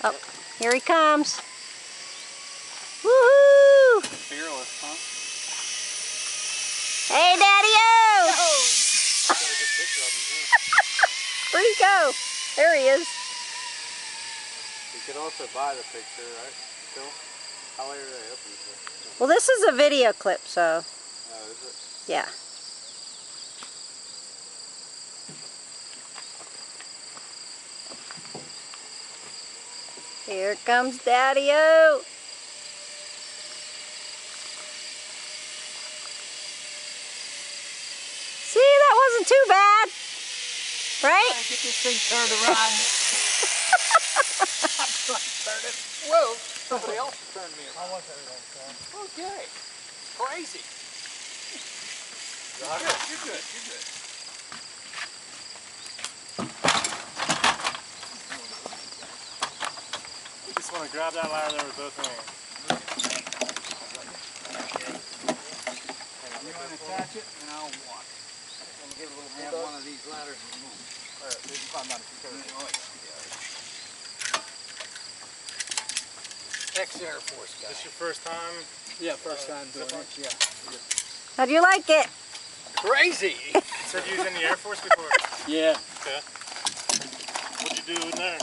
Oh, here he comes. Woohoo! Fearless, huh? Hey, Daddy-o! Where'd he go? There he is. You can also buy the picture, right? Still? How late are they open for? Well, this is a video clip, so. Oh, is it? Yeah. Here comes Daddy-o. See, that wasn't too bad, right? Get this thing turned around. I'm trying to turn it. Whoa! Somebody else turned me around. I want everything, so. Okay. Crazy. You're good. You're good. You're good. You just want to grab that ladder there with both hands. You want to attach it, and I'll walk. I'm going to give it a little have one of these ladders in a moment. All right, you can climb down if you can. Oh, yeah. Ex-Air Force guy. Is this your first time? Yeah, first time doing it. Yeah. How do you like it? Crazy! So you was in the Air Force before? Yeah. Okay. What'd you do in there?